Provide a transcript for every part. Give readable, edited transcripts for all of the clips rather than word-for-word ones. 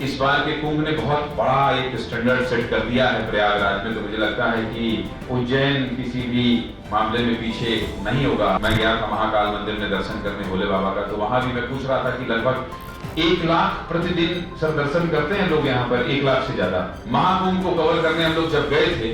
इस बार के कुंभ ने बहुत बड़ा एक स्टैंडर्ड सेट कर दिया है प्रयागराज में। तो मुझे लगता है कि उज्जैन किसी भी मामले में पीछे नहीं होगा। मैं गया था महाकाल मंदिर में दर्शन करने भोले बाबा का, तो वहां भी मैं पूछ रहा था कि लगभग 1 लाख प्रतिदिन सर दर्शन करते हैं लोग यहाँ पर, 1 लाख से ज्यादा। महाकुंभ को कवर करने हम लोग जब गए थे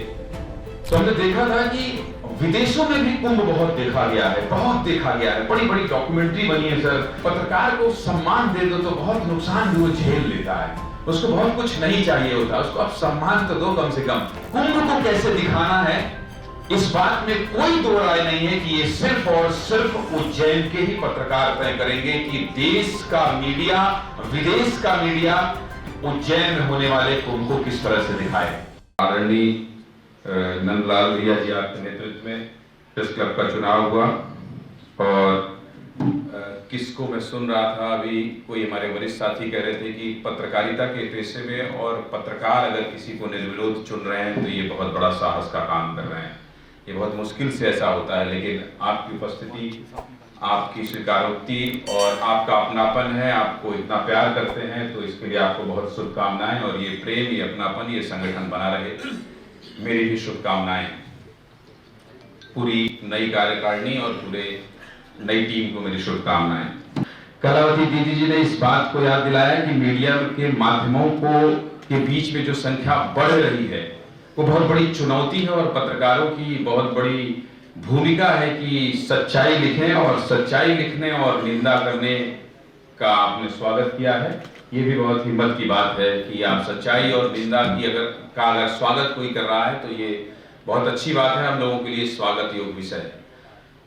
तो हमने देखा था कि विदेशों में भी कुंभ बहुत देखा गया है, बहुत देखा गया है। बड़ी बड़ी डॉक्यूमेंट्री बनी है सर। पत्रकार को सम्मान दे दो तो बहुत नुकसान भी वो झेल लेता है, उसको बहुत कुछ नहीं चाहिए होता, उसको आप सम्मान तो दो कम से कम। कुंभ को कैसे दिखाना है इस बात में कोई दो राय नहीं है कि ये सिर्फ और सिर्फ उज्जैन के ही पत्रकार तय करेंगे कि देश का मीडिया, विदेश का मीडिया उज्जैन में होने वाले कुंभ को किस तरह से दिखाए। आदरणीय नंदलाल भैया जी आपके नेतृत्व में प्रेस क्लब का चुनाव हुआ और किसको मैं सुन रहा था अभी, कोई हमारे वरिष्ठ साथी कह रहे थे कि पत्रकारिता के पेशे में और पत्रकार अगर किसी को निर्विरोध चुन रहे हैं तो ये बहुत बड़ा साहस का काम कर रहे हैं। ये बहुत मुश्किल से ऐसा होता है, लेकिन आपकी उपस्थिति, आपकी स्वीकारोक्ति और आपका अपनापन है, आपको इतना प्यार करते हैं, तो इसके लिए आपको बहुत शुभकामनाएं। और ये प्रेम, ये अपनापन, ये संगठन बना रहे, मेरी भी शुभकामनाएं। पूरी नई कार्यकारिणी और पूरे नई टीम को मेरी शुभकामनाएं। कलावती दीदी जी ने इस बात को याद दिलाया कि मीडिया के माध्यमों के बीच में जो संख्या बढ़ रही है वो बहुत बड़ी चुनौती है और पत्रकारों की बहुत बड़ी भूमिका है कि सच्चाई लिखें, और सच्चाई लिखने और निंदा करने का आपने स्वागत किया है। ये भी बहुत हिम्मत की बात है कि आप सच्चाई और निंदा की अगर स्वागत कोई कर रहा है तो ये बहुत अच्छी बात है, हम लोगों के लिए स्वागत योग्य विषय है।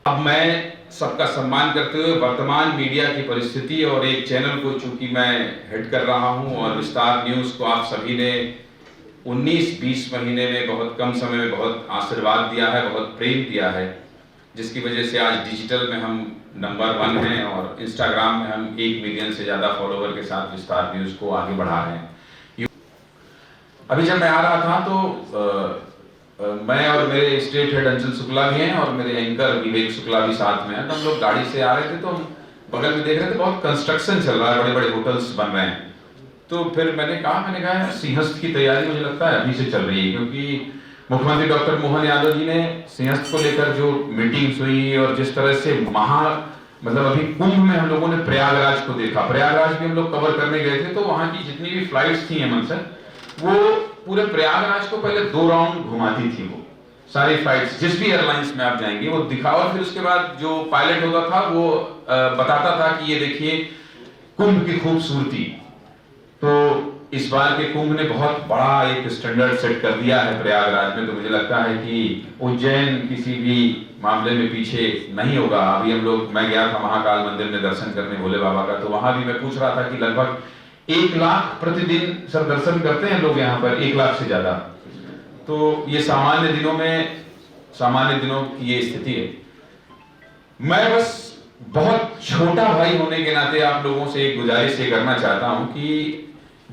अब मैं सबका सम्मान करते हुए वर्तमान मीडिया की परिस्थिति और एक चैनल को चूंकि मैं हेड कर रहा हूं और विस्तार न्यूज को आप सभी ने 19-20 महीने में बहुत कम समय में बहुत आशीर्वाद दिया है, बहुत प्रेम दिया है, जिसकी वजह से आज डिजिटल में हम नंबर 1 हैं और इंस्टाग्राम में हम 1 मिलियन से ज्यादा फॉलोवर के साथ विस्तार न्यूज को आगे बढ़ा रहे हैं। अभी जब मैं आ रहा था तो मैं और मेरे स्टेट हेड अंचल शुक्ला भी हैं और मेरे एंकर विवेक शुक्ला भी साथ में हैं। तो हम लोग गाड़ी से आ रहे थे तो हम बगल में देख रहे थे बहुत कंस्ट्रक्शन चल रहा है, बड़े बड़े होटल्स बन रहे हैं। तो फिर मैंने कहा सिंहस्थ की तैयारी मुझे लगता है अभी से चल रही है, क्योंकि मुख्यमंत्री डॉक्टर मोहन यादव जी ने सिंहस्थ को लेकर जो मीटिंग्स हुई और जिस तरह से मतलब अभी कुंभ में हम लोगों ने प्रयागराज को देखा, प्रयागराज भी हम लोग कवर करने गए थे, तो वहां की जितनी भी फ्लाइट्स थी हेमंत सर, वो पूरे प्रयागराज को पहले 2 राउंड घुमाती थी। वो सारी फ्लाइट्स जिस भी एयरलाइंस में आप जाएंगे वो दिखा, और फिर उसके बाद जो पायलट होता था वो बताता था कि ये देखिए कुंभ की खूबसूरती। तो इस बार के कुंभ ने बहुत बड़ा एक स्टैंडर्ड सेट कर दिया है प्रयागराज में। तो मुझे लगता है कि उज्जैन किसी भी मामले में पीछे नहीं होगा। अभी मैं गया था महाकाल मंदिर में दर्शन करने भोले बाबा का, तो वहां भी मैं पूछ रहा था कि लगभग 1 लाख प्रतिदिन सर दर्शन करते हैं लोग यहाँ पर, 1 लाख से ज्यादा। तो ये सामान्य दिनों की ये स्थिति है। मैं बस बहुत छोटा भाई होने के नाते आप लोगों से एक गुजारिश ये करना चाहता हूं कि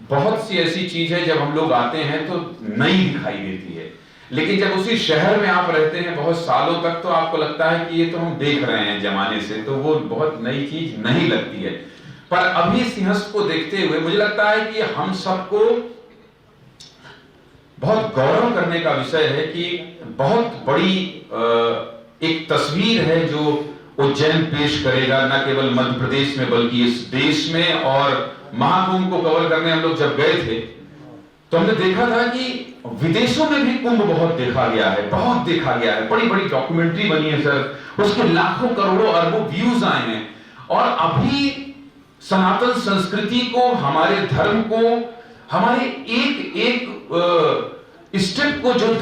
बहुत सी ऐसी चीज है जब हम लोग आते हैं तो नई दिखाई देती है, लेकिन जब उसी शहर में आप रहते हैं बहुत सालों तक तो आपको लगता है कि ये तो हम देख रहे हैं जमाने से, तो वो बहुत नई चीज नहीं लगती है। पर अभी सिंहस्थ को देखते हुए मुझे लगता है कि हम सबको बहुत गौरव करने का विषय है कि बहुत बड़ी एक तस्वीर है जो उज्जैन पेश करेगा, न केवल मध्य प्रदेश में बल्कि इस देश में। और महाकुंभ को कवर करने हम लोग जब गए थे तो हमने देखा था कि विदेशों में भी कुंभ बहुत देखा गया है, बहुत देखा गया है। बड़ी बड़ी डॉक्यूमेंट्री बनी है सर, उसके लाखों करोड़ों अरबों व्यूज आए हैं। और अभी सनातन संस्कृति को, हमारे धर्म को, हमारे एक एक स्टेप को, जो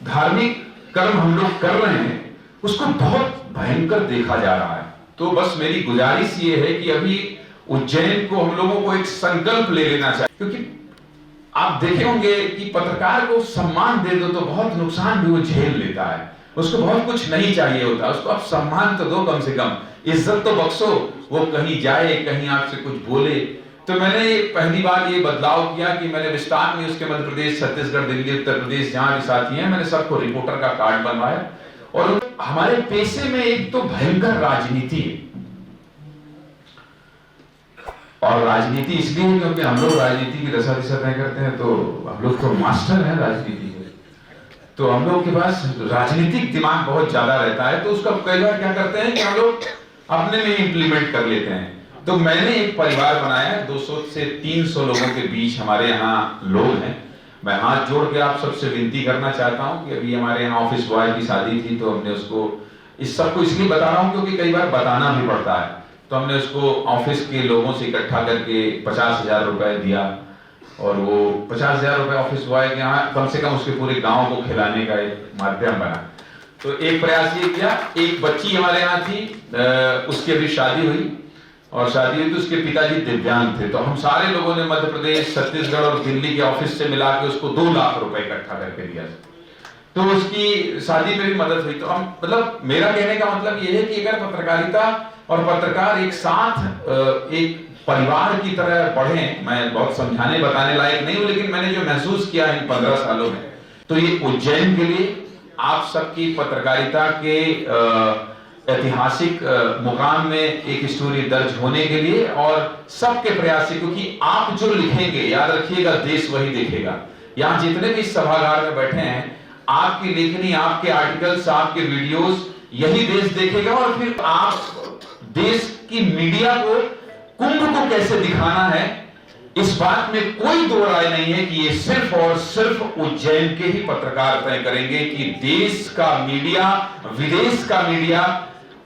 धार्मिक कर्म हम लोग कर रहे हैं उसको बहुत भयंकर देखा जा रहा है। तो बस मेरी गुजारिश ये है कि अभी उज्जैन को हम लोगों को एक संकल्प ले लेना चाहिए, क्योंकि आप देखे होंगे कि पत्रकार को सम्मान दे दो तो बहुत नुकसान भी वो झेल लेता है, उसको बहुत कुछ नहीं चाहिए होता, उसको आप सम्मान तो दो, कम से कम इज्जत तो बख्शो, वो कहीं जाए, कहीं आपसे कुछ बोले। तो मैंने पहली बार ये बदलाव किया कि मैंने विस्तार न्यूज के मध्य प्रदेश, छत्तीसगढ़, दिल्ली, उत्तर प्रदेश जहां भी साथी हैं, मैंने सबको रिपोर्टर का कार्ड बनवाया। और हमारे पेशे में एक तो भयंकर राजनीति है, और राजनीति इसलिए क्योंकि हम लोग राजनीति की रसादिशा तय करते हैं, तो हम लोग तो मास्टर हैं राजनीति के, तो हम लोग के पास राजनीतिक दिमाग बहुत ज्यादा रहता है, तो उसका कई बार क्या करते हैं कि हम लोग अपने में इंप्लीमेंट कर लेते हैं। तो मैंने एक परिवार बनाया, 200 से 300 लोगों के बीच हमारे यहाँ लोग हैं। मैं हाथ जोड़ के आप सबसे विनती करना चाहता हूं कि अभी हमारे यहाँ ऑफिस बॉय की शादी थी, तो हमने उसको, इस सबको इसलिए बता रहा हूं क्योंकि कई बार बताना भी पड़ता है, तो हमने उसको ऑफिस के लोगों से इकट्ठा करके 50,000 रुपए दिया, और वो 50,000 रुपए ऑफिस बॉय के यहाँ कम से कम उसके पूरे गांव को खिलाने का एक माध्यम बना। तो एक प्रयास ये किया। एक बच्ची हमारे यहाँ थी, उसकी अभी शादी हुई, और शादी हुई तो उसके पिताजी दिव्यांग थे, तो हम सारे लोगों ने मध्य प्रदेश, छत्तीसगढ़ और दिल्ली के ऑफिस से मिला के उसको 2 लाख रुपए इकट्ठा करके दिया, तो उसकी शादी में भी मदद हुई। तो हम, मतलब मेरा कहने का मतलब ये है कि अगर पत्रकारिता और पत्रकार एक साथ एक परिवार की तरह बढ़े, मैं बहुत समझाने बताने लायक नहीं हूं, लेकिन मैंने जो महसूस किया इन 15 सालों में, तो ये उज्जैन के लिए, आप सबकी पत्रकारिता के ऐतिहासिक मुकाम में एक स्टोरी दर्ज होने के लिए, और सबके प्रयास से, क्योंकि आप जो लिखेंगे, याद रखिएगा, देश वही देखेगा। यहाँ जितने भी इस सभागार में बैठे हैं, आपकी लेखनी, आपके आर्टिकल्स, आपके वीडियोस यही देश देखेगा, और फिर आप देश की मीडिया को, कुंभ को कैसे दिखाना है, इस बात में कोई दो राय नहीं है कि ये सिर्फ और सिर्फ उज्जैन के ही पत्रकार तय करेंगे कि देश का मीडिया, विदेश का मीडिया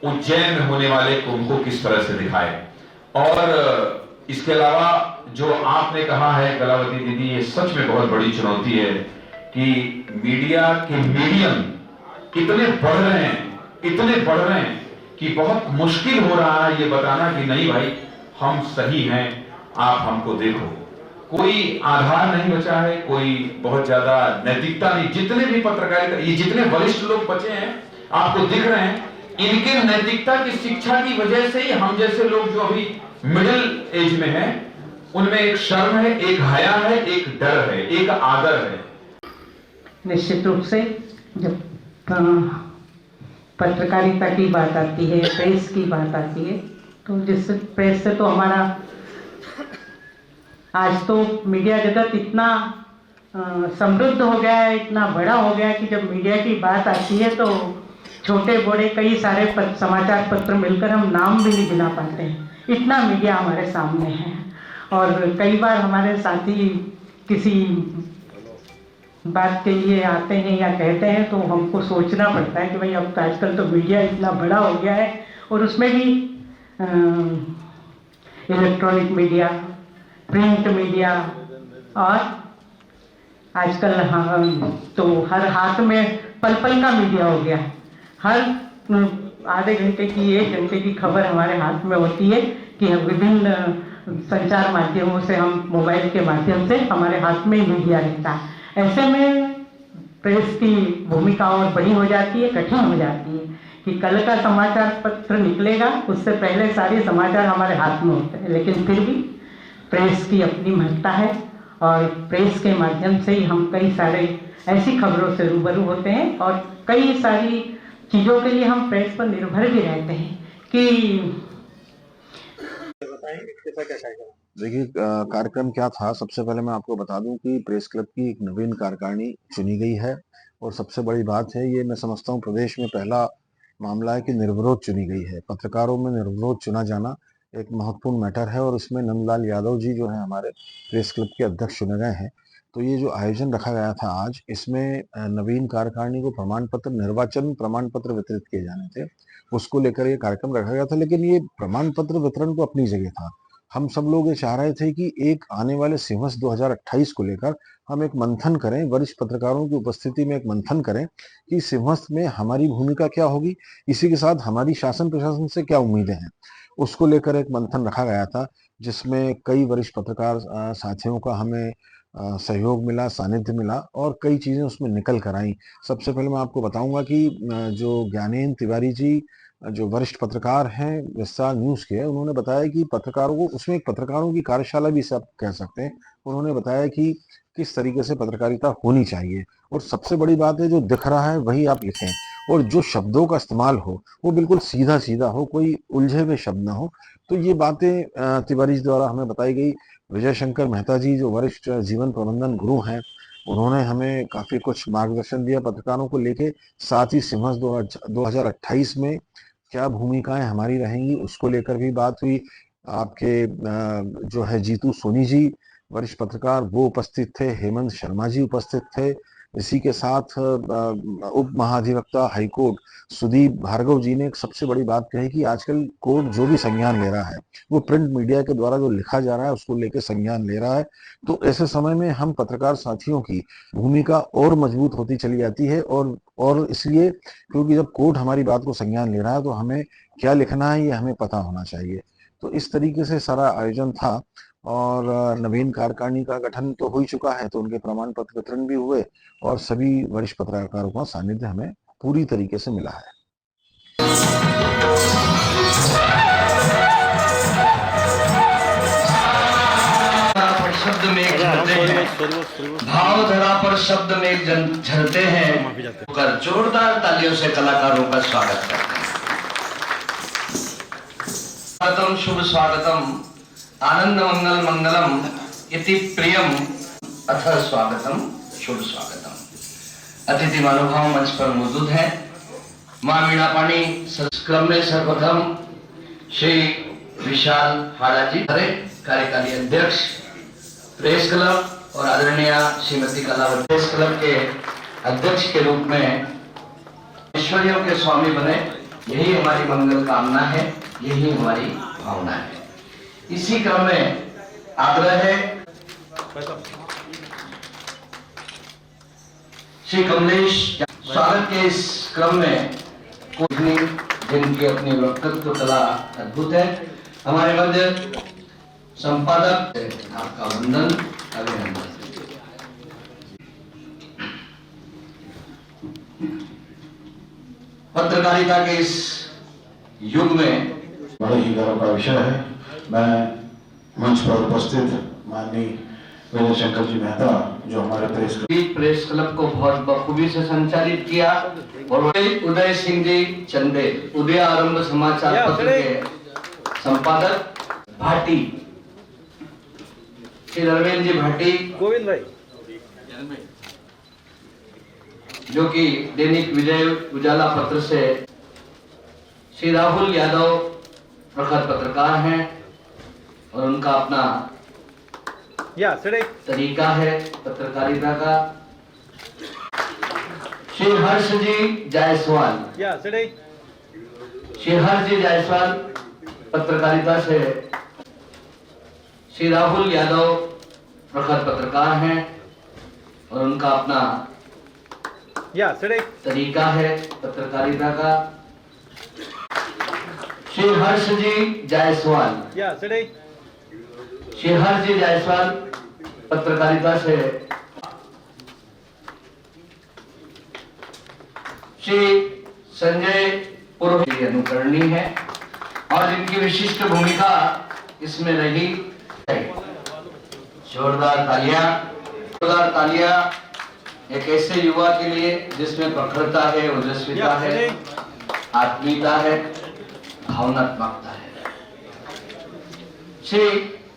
उज्जैन में होने वाले कुंभ को किस तरह से दिखाए। और इसके अलावा जो आपने कहा है कलावती दीदी, ये सच में बहुत बड़ी चुनौती है कि मीडिया के मीडियम इतने बढ़ रहे हैं, इतने बढ़ रहे हैं कि बहुत मुश्किल हो रहा है ये बताना कि नहीं भाई हम सही हैं, आप हमको देखो। कोई आधार नहीं बचा है, कोई बहुत ज्यादा नैतिकता नहीं। जितने भी पत्रकारिता, ये जितने वरिष्ठ लोग बचे हैं आपको दिख रहे हैं, इनके नैतिकता की शिक्षा की वजह से ही हम जैसे लोग जो अभी मिडिल एज में हैं, उनमें एक शर्म है, एक हया है, एक डर है, एक आदर है। निश्चित रूप से जब पत्रकारिता की बात आती है, प्रेस की बात आती है, तो जिस प्रेस से तो हमारा आज तो मीडिया जगत इतना समृद्ध हो गया है, इतना बड़ा हो गया है कि जब मीडिया की बात आती है तो छोटे बड़े कई सारे समाचार पत्र मिलकर हम नाम भी नहीं गिना पाते हैं, इतना मीडिया हमारे सामने है। और कई बार हमारे साथी किसी बात के लिए आते हैं या कहते हैं तो हमको सोचना पड़ता है कि भाई अब आजकल तो मीडिया इतना बड़ा हो गया है, और उसमें भी इलेक्ट्रॉनिक मीडिया, प्रिंट मीडिया, और आजकल तो हर हाथ में पल पल का मीडिया हो गया। हर आधे घंटे की, 1 घंटे की खबर हमारे हाथ में होती है कि विभिन्न संचार माध्यमों से, हम मोबाइल के माध्यम से हमारे हाथ में मीडिया रहता है। ऐसे में प्रेस की भूमिका और बड़ी हो जाती है, कठिन हो जाती है कि कल का समाचार पत्र निकलेगा, उससे पहले सारे समाचार हमारे हाथ में होते हैं। लेकिन फिर भी प्रेस की अपनी महत्ता है, और प्रेस के माध्यम से ही हम कई सारे ऐसी खबरों से रूबरू होते हैं, और कई सारी चीज़ों के लिए हम प्रेस पर निर्भर भी रहते हैं कि देखिए कार्यक्रम क्या था। सबसे पहले मैं आपको बता दूं कि प्रेस क्लब की एक नवीन कार्यकारिणी चुनी गई है, और सबसे बड़ी बात है, ये मैं समझता हूं प्रदेश में पहला मामला है कि निर्विरोध चुनी गई है। पत्रकारों में निर्विरोध चुना जाना एक महत्वपूर्ण मैटर है, और इसमें नंदलाल यादव जी जो है हमारे प्रेस क्लब के अध्यक्ष चुने गए हैं। तो ये जो आयोजन रखा गया था आज, इसमें नवीन कार्यकारिणी को प्रमाण पत्र, निर्वाचन प्रमाण पत्र वितरित किए जाने थे, उसको लेकर ये कार्यक्रम रखा गया था। लेकिन ये प्रमाण पत्र वितरण तो अपनी जगह था। हम सब लोग ये चाह रहे थे कि एक आने वाले सिंहस्थ 2028 को लेकर हम एक मंथन करें, वरिष्ठ पत्रकारों की उपस्थिति में एक मंथन करें कि सिंहस्थ में हमारी भूमिका क्या होगी, इसी के साथ हमारी शासन प्रशासन से क्या उम्मीदें हैं। उसको लेकर एक मंथन रखा गया था, जिसमें कई वरिष्ठ पत्रकार साथियों का हमें सहयोग मिला, सानिध्य मिला, और कई चीज़ें उसमें निकल कर आई। सबसे पहले मैं आपको बताऊंगा कि जो ज्ञानेंद्र तिवारी जी जो वरिष्ठ पत्रकार हैं विस्तार न्यूज़ के, उन्होंने बताया कि पत्रकारों को, उसमें एक पत्रकारों की कार्यशाला भी इसे आप कह सकते हैं, उन्होंने बताया कि किस तरीके से पत्रकारिता होनी चाहिए, और सबसे बड़ी बात है जो दिख रहा है वही आप लिखें। और जो शब्दों का इस्तेमाल हो वो बिल्कुल सीधा सीधा हो, कोई उलझे हुए शब्द ना हो। तो ये बातें तिवारी जी द्वारा हमें बताई गई। विजय शंकर मेहता जी जो वरिष्ठ जीवन प्रबंधन गुरु हैं, उन्होंने हमें काफी कुछ मार्गदर्शन दिया पत्रकारों को लेके। साथ ही सिम्हस 2028 में क्या भूमिकाएं हमारी रहेंगी उसको लेकर भी बात हुई। आपके जो है जीतू सोनी जी वरिष्ठ पत्रकार वो उपस्थित थे, हेमंत शर्मा जी उपस्थित थे। इसी के साथ उप महाधिवक्ता हाईकोर्ट सुदीप भार्गव जी ने एक सबसे बड़ी बात कही कि आजकल कोर्ट जो भी संज्ञान ले रहा है वो प्रिंट मीडिया के द्वारा जो लिखा जा रहा है उसको लेकर संज्ञान ले रहा है। तो ऐसे समय में हम पत्रकार साथियों की भूमिका और मजबूत होती चली जाती है, और इसलिए क्योंकि जब कोर्ट हमारी बात को संज्ञान ले रहा है तो हमें क्या लिखना है ये हमें पता होना चाहिए। तो इस तरीके से सारा आयोजन था। और नवीन कार्यकारिणी का गठन तो हो ही चुका है, तो उनके प्रमाण पत्र वितरण भी हुए और सभी वरिष्ठ पत्रकारों का सानिध्य हमें पूरी तरीके से मिला है। शब्द में झरते हैं, भाव धरा पर शब्द में झरते हैं, कर जोरदार तालियों से कलाकारों का स्वागत करते हैं। स्वागतम शुभ स्वागतम आनंद मंगल मंगलम इति प्रियम अथ स्वागतम शुभ स्वागतम। अतिथि महानुभाव मंच पर मौजूद हैं। मां मीणा पाणी क्रम में सर्वप्रथम श्री विशाल हाड़ा जी कार्यकारी अध्यक्ष प्रेस क्लब और आदरणीय श्रीमती कलावती प्रेस क्लब के अध्यक्ष के रूप में ऐश्वर्यों के स्वामी बने, यही हमारी मंगल कामना है, यही हमारी भावना है। इसी क्रम में आग्रह है श्री कमलेश स्वागत के इस क्रम में जिनकी अपनी वक्तृत्व कला अद्भुत है, हमारे मध्य संपादक आपका वंदन अभिनंदन। पत्रकारिता के इस युग में बड़े ही गर्व का विषय है। मैं मंच पर उपस्थित माननीय विजय शंकर जी मेहता जो हमारे प्रेस क्लब को बहुत बखूबी से संचालित किया, और उदय सिंह जी चंदे उदय आरंभ समाचार पत्र के संपादक भाटी श्री अरविंद जी भाटी, गोविंद भाई जो कि दैनिक विजय उजाला पत्र से श्री राहुल यादव प्रखर पत्रकार हैं और उनका अपना तरीका है पत्रकारिता का। श्री हर्ष जी जायसवाल, श्री हर्ष जी जायसवाल पत्रकारिता से श्री राहुल यादव प्रखर पत्रकार हैं और उनका अपना तरीका है पत्रकारिता का। श्री हर्ष जी जायसवाल, श्री हर्ष जी जायसवाल पत्रकारिता से श्री संजय पुरोहित अनुकरणीय है और जिनकी विशिष्ट भूमिका इसमें रही। जोरदार तालियां एक ऐसे युवा के लिए जिसमें प्रखरता है, ओजस्विता है, आत्मीयता है, भावनात्मकता है। श्री